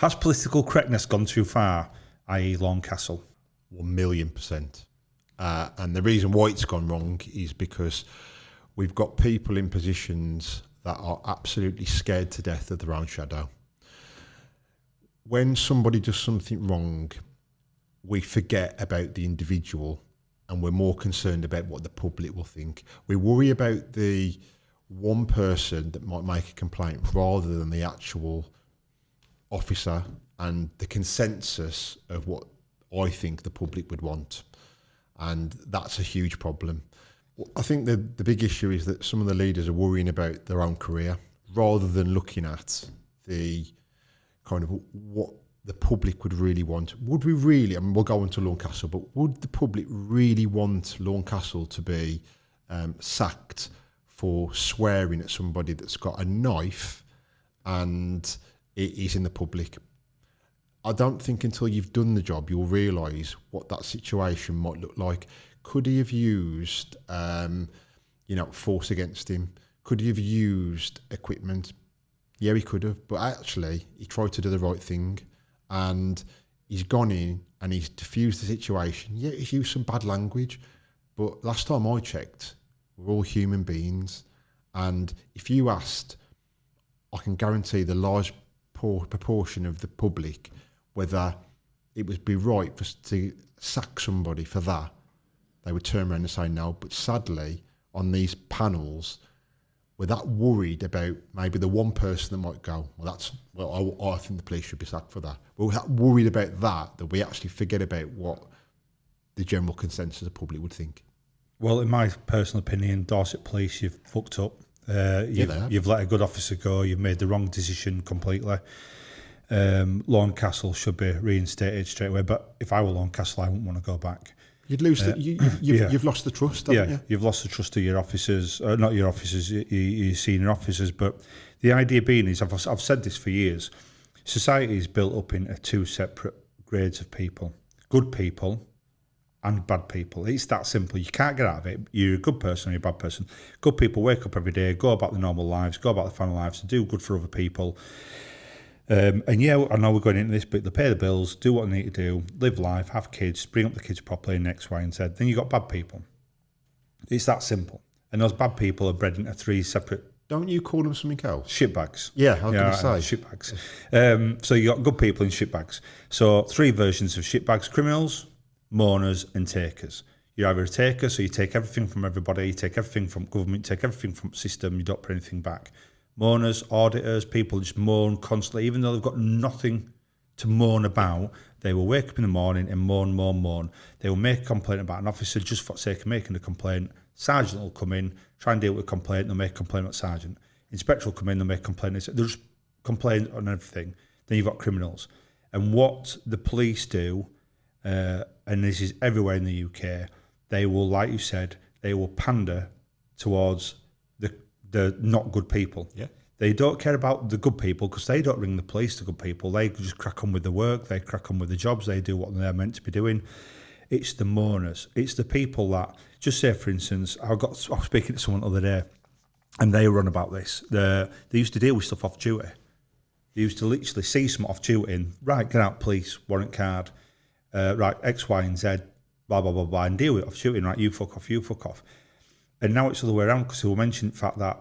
Has political correctness gone too far, i.e. Lorne Castle? 1,000,000%. And the reason why it's gone wrong is because we've got people in positions that are absolutely scared to death of their own shadow. When somebody does something wrong, we forget about the individual and we're more concerned about what the public will think. We worry about the one person that might make a complaint rather than the actual officer and the consensus of what I think the public would want. And that's a huge problem. I think the big issue is that some of the leaders are worrying about their own career rather than looking at the kind of what the public would really want. Would we really, I mean, we'll go on to Lorne Castle, but would the public really want Lorne Castle to be sacked for swearing at somebody that's got a knife and it is in the public? I don't think until you've done the job you'll realise what that situation might look like. Could he have used, force against him? Could he have used equipment? Yeah, he could have, but actually he tried to do the right thing and he's gone in and he's diffused the situation. Yeah, he's used some bad language, but last time I checked, we're all human beings. And if you asked, I can guarantee the large proportion of the public whether it would be right for us to sack somebody for that, they would turn around and say no. But sadly, on these panels, we're that worried about maybe the one person that might go, I think the police should be sacked for that. We're that worried about that we actually forget about what the general consensus of the public would think. Well, in my personal opinion, Dorset Police, you've fucked up. You've let a good officer go. You've made the wrong decision completely. Lorne Castle should be reinstated straight away. But if I were Lorne Castle, I wouldn't want to go back. You'd lose you've lost the trust, haven't you? You've lost the trust of your officers, not your officers, your senior officers. But the idea being is, I've said this for years, society is built up into two separate grades of people: good people and bad people. It's that simple. You can't get out of it. You're a good person or you're a bad person. Good people wake up every day, go about their normal lives, go about their family lives, and do good for other people. And yeah, I know we're going into this, but they pay the bills, do what they need to do, live life, have kids, bring up the kids properly, and X, Y, and Z. Then you've got bad people. It's that simple. And those bad people are bred into three separate... Don't you call them something else? Shitbags. Yeah, I was going to say. Shitbags. So you got good people and shitbags. So three versions of shitbags: criminals, mourners, and takers. You're either a taker, so you take everything from everybody, you take everything from government, you take everything from the system, you don't put anything back. Mourners, auditors, people just mourn constantly, even though they've got nothing to mourn about. They will wake up in the morning and mourn. They will make a complaint about an officer just for the sake of making a complaint. Sergeant will come in, try and deal with a complaint, they'll make a complaint about sergeant. Inspector will come in, they'll make a complaint. They'll just complain on everything. Then you've got criminals. And what the police do, and this is everywhere in the UK, they will, like you said, they will pander towards the not good people. Yeah. They don't care about the good people because they don't ring the police to good people. They just crack on with the work, they crack on with the jobs, they do what they're meant to be doing. It's the mourners. It's the people that, just say for instance, I was speaking to someone the other day and they were on about this. They used to deal with stuff off duty. They used to literally see something off duty and, right, get out police, warrant card, right, X, Y, and Z, blah, blah, blah, blah, and deal with it off duty, right, you fuck off. And now it's the other way around because they were mentioning the fact that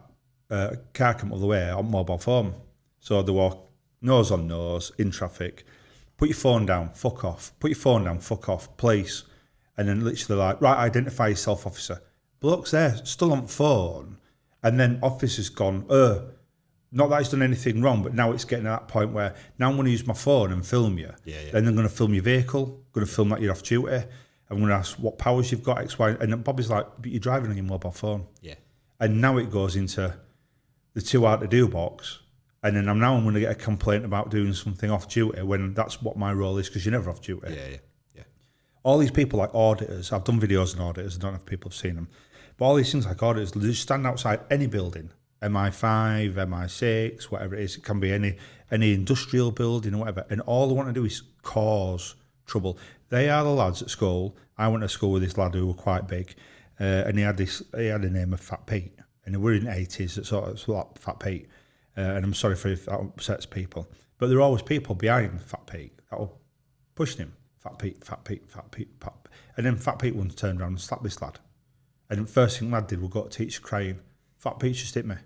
a car came all the way on mobile phone. So they were nose on nose in traffic. Put your phone down, fuck off. Put your phone down, fuck off, police. And then literally like, right, identify yourself, officer. Bloke's there, still on phone. And then officer's gone, not that he's done anything wrong, but now it's getting to that point where now I'm going to use my phone and film you. Yeah. Then they're going to film your vehicle, going to film that you're off duty. I'm going to ask what powers you've got, X, Y. And then Bobby's like, but you're driving on your mobile phone. Yeah. And now it goes into the too hard to do box. And then I'm going to get a complaint about doing something off duty when that's what my role is because you're never off duty. Yeah. All these people like auditors, I've done videos on auditors, I don't know if people have seen them, but all these things like auditors, they just stand outside any building, MI5, MI6, whatever it is. It can be any industrial building or whatever. And all they want to do is cause trouble. They are the lads at school. I went to school with this lad who were quite big, and he had a name of Fat Pete, and we're in the 80s, it's sort of like Fat Pete, and I'm sorry if that upsets people, But there are always people behind Fat Pete that were pushing him. Fat Pete, Fat Pete, Fat Pete, Fat Pete. And then Fat Pete once turned around and slapped this lad. And the first thing lad did was go to teacher crying, Fat Pete just hit me. And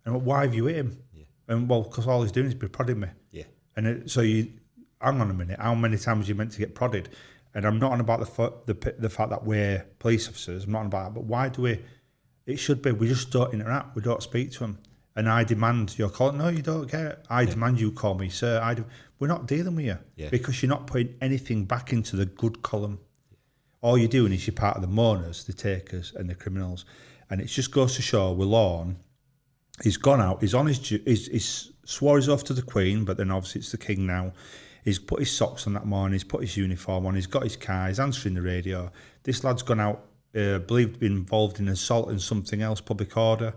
I went, why have you hit him? Yeah. And well, because all he's doing is be prodding me. Yeah. And so you, hang on a minute, how many times are you meant to get prodded? And I'm not on about the fact that we're police officers, I'm not on about that, but why do we, it should be, we just don't interact, we don't speak to them. And I demand your call. No, you don't get it. I demand you call me, sir. We're not dealing with you because you're not putting anything back into the good column. All you're doing is you're part of the mourners, the takers, and the criminals. And it just goes to show with Lorne, he's gone out, he's on he's swore his oath to the Queen, but then obviously it's the King now. He's put his socks on that morning, he's put his uniform on, he's got his car, he's answering the radio. This lad's gone out, believed to be involved in assault and something else, public order.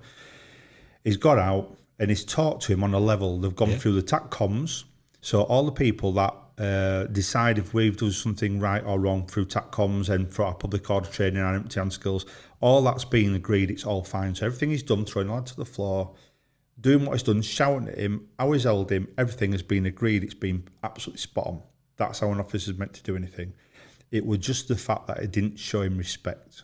He's got out and he's talked to him on a level. They've gone through the TAC comms. So all the people that decide if we've done something right or wrong through TAC comms and for our public order training and empty hand skills, all that's been agreed, it's all fine. So everything he's done, throwing the lad to the floor, doing what he's done, shouting at him, how he's held him, everything has been agreed. It's been absolutely spot on. That's how an officer's meant to do anything. It was just the fact that it didn't show him respect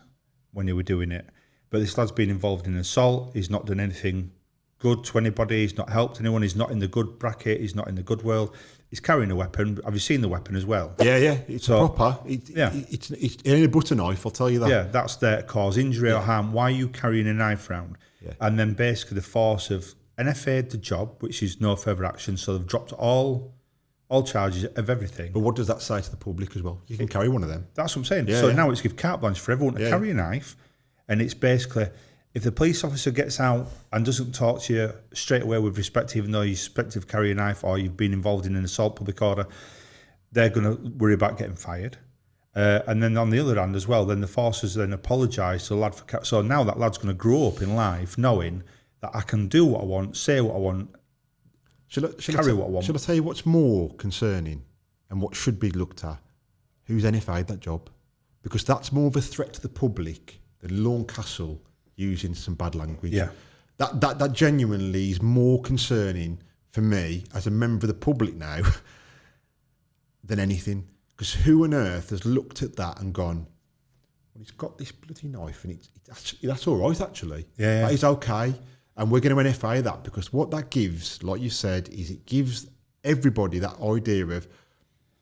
when they were doing it. But this lad's been involved in assault. He's not done anything good to anybody. He's not helped anyone. He's not in the good bracket. He's not in the good world. He's carrying a weapon. Have you seen the weapon as well? Yeah. It's proper. It's ain't a butter knife, I'll tell you that. Yeah, that's there to cause injury or harm. Why are you carrying a knife around? Yeah. And then basically the force of NFA'd the job, which is no further action. So they've dropped all charges of everything. But what does that say to the public as well? You can carry one of them. That's what I'm saying. So now it's give carte blanche for everyone to carry a knife. And it's basically, if the police officer gets out and doesn't talk to you straight away with respect, even though you're suspected of carrying a knife or you've been involved in an assault public order, they're going to worry about getting fired. And then on the other hand as well, then the forces then apologise to the lad for... So now that lad's going to grow up in life knowing that I can do what I want, say what I want, carry what I want. Shall I tell you what's more concerning and what should be looked at? Who's NFA'd that job? Because that's more of a threat to the public than Lorne Castle using some bad language. Yeah. That genuinely is more concerning for me as a member of the public now than anything. Because who on earth has looked at that and gone, well, he's got this bloody knife and that's all right, actually. Yeah. That is okay. And we're going to NFA that because what that gives, like you said, is it gives everybody that idea of,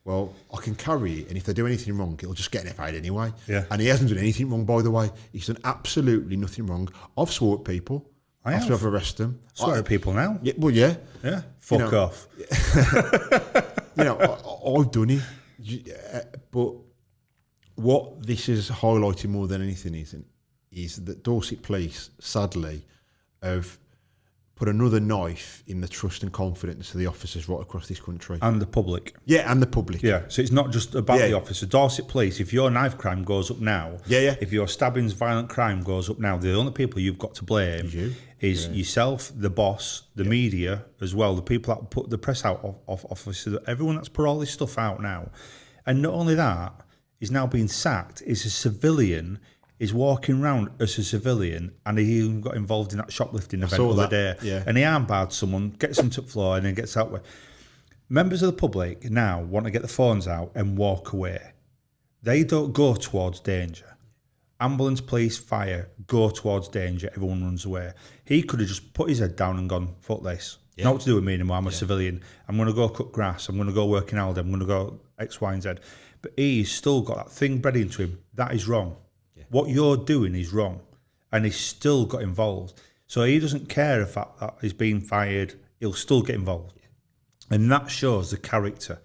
well, I can carry it, and if they do anything wrong, it'll just get NFA'd anyway. Yeah. And he hasn't done anything wrong, by the way. He's done absolutely nothing wrong. I've swore at people after I've arrested them. Swear at people now? Yeah, well, yeah. Yeah, fuck off. I've done it. But what this is highlighting more than anything is that Dorset Police, sadly, have put another knife in the trust and confidence of the officers right across this country. And the public. Yeah, and the public. Yeah, so it's not just about the officer. Dorset Police, if your knife crime goes up now, if your stabbings, violent crime goes up now, the only people you've got to blame is yourself, the boss, the media as well, the people that put the press out of officers, everyone that's put all this stuff out now. And not only that, is now being sacked, is a civilian, is walking around as a civilian, and he even got involved in that shoplifting event the other day. And he armbarred someone, gets him to the floor, and then gets out. Members of the public now want to get the phones out and walk away. They don't go towards danger. Ambulance, police, fire go towards danger. Everyone runs away. He could have just put his head down and gone, fuck this. Not what to do with me anymore. I'm a civilian. I'm going to go cut grass. I'm going to go work in Aldi. I'm going to go X, Y, and Z. But he's still got that thing bred into him. That is wrong. What you're doing is wrong, and he's still got involved. So he doesn't care if that he's being fired, he'll still get involved. And that shows the character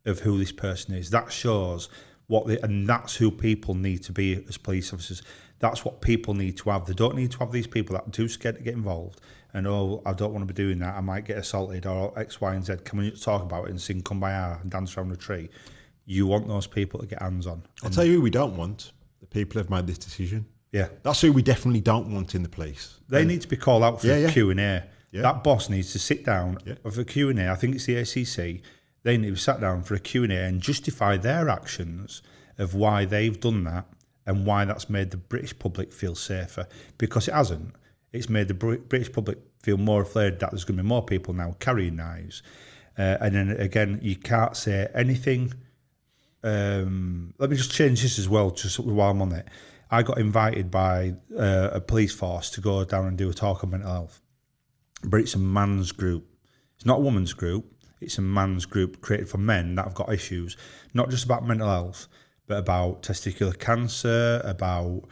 of who this person is. That shows and that's who people need to be as police officers. That's what people need to have. They don't need to have these people that are too scared to get involved and, I don't want to be doing that, I might get assaulted, or X, Y, and Z. Can we just talk about it and sing Kumbaya and dance around a tree? You want those people to get hands on. I'll tell you who we don't want. The people who have made this decision. Yeah. That's who we definitely don't want in the police. They need to be called out for a Q&A. Yeah. That boss needs to sit down for a Q&A. I think it's the ACC. They need to be sat down for a Q&A and justify their actions of why they've done that and why that's made the British public feel safer. Because it hasn't. It's made the British public feel more afraid that there's going to be more people now carrying knives. And then again, you can't say anything. Let me just change this as well, just while I'm on it. I got invited by a police force to go down and do a talk on mental health. But it's a man's group. It's not a woman's group. It's a man's group created for men that have got issues, not just about mental health, but about testicular cancer, about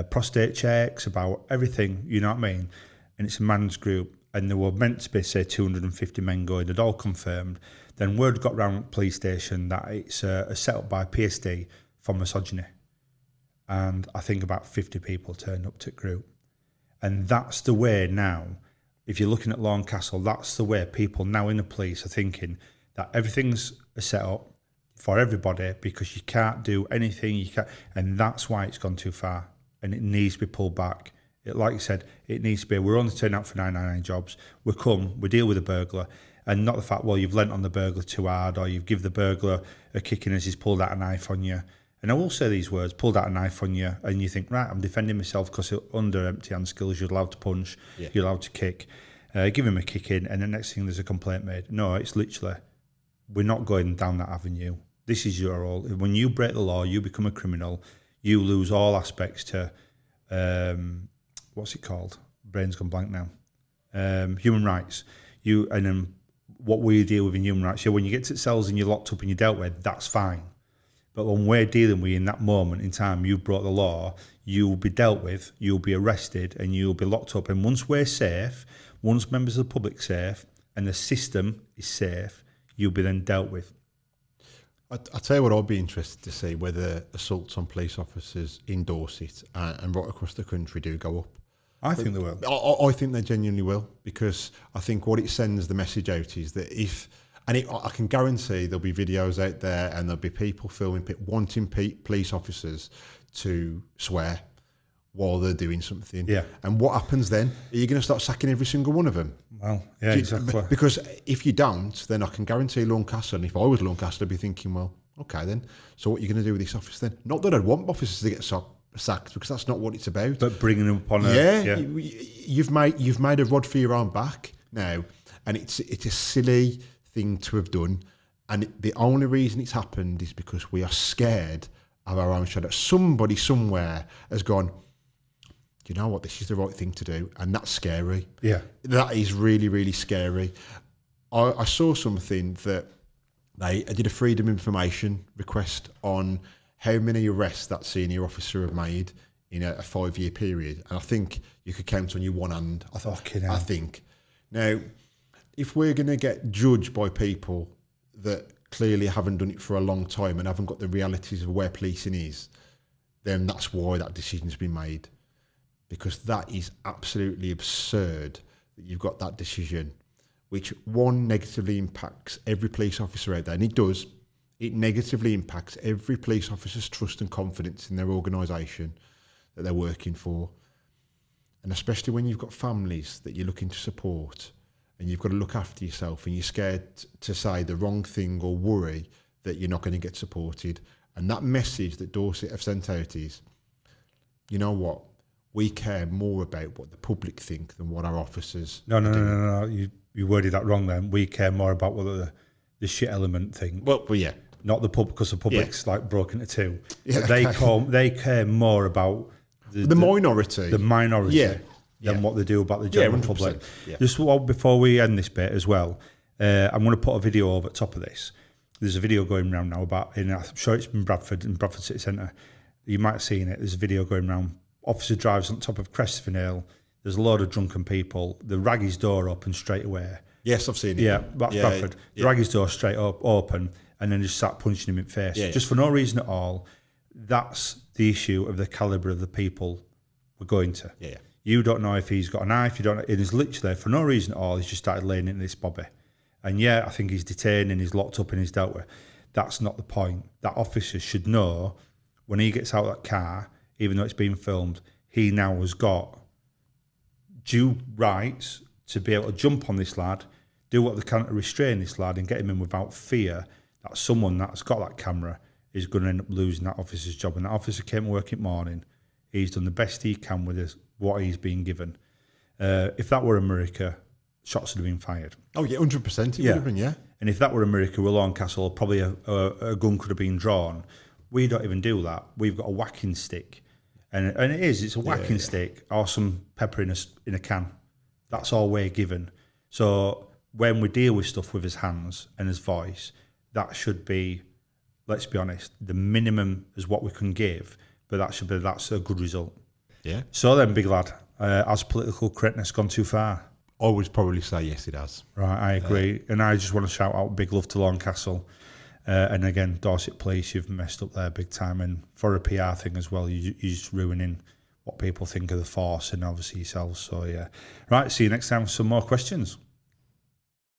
prostate checks, about everything, you know what I mean? And it's a man's group. And there were meant to be, say, 250 men going. They'd all confirmed. Then word got round the police station that it's a set up by PSD for misogyny. And I think about 50 people turned up to the group. And that's the way now, if you're looking at Lorne Castle, that's the way people now in the police are thinking that everything's a set up for everybody because you can't do anything, and that's why it's gone too far. And it needs to be pulled back. Like you said, it needs to be, we're only turning out for 999 jobs. We deal with a burglar, and not the fact, well, you've lent on the burglar too hard, or you've given the burglar a kicking as he's pulled out a knife on you. And I will say these words, pulled out a knife on you, and you think, right, I'm defending myself because under empty hand skills, you're allowed to punch, you're allowed to kick, give him a kick in, and the next thing there's a complaint made. No, it's literally, we're not going down that avenue. This is your role. When you break the law, you become a criminal, you lose all aspects to, what's it called? Brain's gone blank now. Human rights. And then what we deal with in human rights, when you get to cells and you're locked up and you're dealt with, that's fine. But when we're dealing with you in that moment in time, you've brought the law, you'll be dealt with, you'll be arrested, and you'll be locked up. And once we're safe, once members of the public are safe, and the system is safe, you'll be then dealt with. I'll tell you what, I'd be interested to see whether assaults on police officers in Dorset and right across the country do go up. I think they will. I think they genuinely will, because I think what it sends the message out is that I can guarantee there'll be videos out there and there'll be people filming, wanting police officers to swear while they're doing something. Yeah. And what happens then? Are you going to start sacking every single one of them? Well, yeah, exactly. Because if you don't, then I can guarantee Lorne Castle, and if I was Lorne Castle, I'd be thinking, well, okay then, so what are you going to do with this officer then? Not that I'd want officers to get sacked, because that's not what it's about. But bringing them upon you've made a rod for your own back now, and it's a silly thing to have done, and the only reason it's happened is because we are scared of our own shadow. Somebody somewhere has gone, you know what, this is the right thing to do, and that's scary. Yeah, that is really, really scary. I saw something that I did a freedom of information request on how many arrests that senior officer have made in a 5-year period, and I think you could count on your one hand. I think. Now, if we're going to get judged by people that clearly haven't done it for a long time and haven't got the realities of where policing is, then that's why that decision's been made. Because that is absolutely absurd that you've got that decision, which, one, negatively impacts every police officer out there, and it does. It negatively impacts every police officer's trust and confidence in their organisation that they're working for. And especially when you've got families that you're looking to support, and you've got to look after yourself, and you're scared to say the wrong thing or worry that you're not going to get supported. And that message that Dorset have sent out is, you know what? We care more about what the public think than what our officers No. You worded that wrong then. We care more about what the shit element think. Well, yeah. Not the public, because the public's like broken to two. Yeah, they care more about the minority. The minority than what they do about the general public. Yeah. Just before we end this bit as well, I'm going to put a video over the top of this. There's a video going around now about, and I'm sure it's in Bradford City Centre. You might have seen it. There's a video going around. Officer drives on top of Crestvin Hill. There's a load of drunken people. They rag his door open straight away. Yes, I've seen it. Yeah, that's Bradford. Drag his door straight up, open, and then just start punching him in the face. Just for no reason at all. That's the issue of the calibre of the people we're going to. Yeah. You don't know if he's got a knife. You don't know. It is literally, for no reason at all, he's just started laying into this bobby. And I think he's detained and he's locked up and he's dealt with. That's not the point. That officer should know when he gets out of that car, even though it's being filmed, he now has got due rights to be able to jump on this lad, do what they can to restrain this lad and get him in without fear that someone that's got that camera is going to end up losing that officer's job. And that officer came to work in the morning. He's done the best he can with what he's been given. If that were America, shots would have been fired. Oh, yeah, 100% it would have been, yeah. And if that were America with Lorne Castle, probably a gun could have been drawn. We don't even do that. We've got a whacking stick. And it's a whacking stick or some pepper in a can. That's all we're given. So when we deal with stuff with his hands and his voice, that should be, let's be honest, the minimum is what we can give, but that's a good result. Yeah. So then, big lad, has political correctness gone too far? I would probably say yes, it has. Right, I agree. And I just want to shout out big love to Lorne Castle. And again, Dorset Police, you've messed up there big time. And for a PR thing as well, you're just ruining what people think of the force and obviously yourselves. So, yeah. Right, see you next time with some more questions.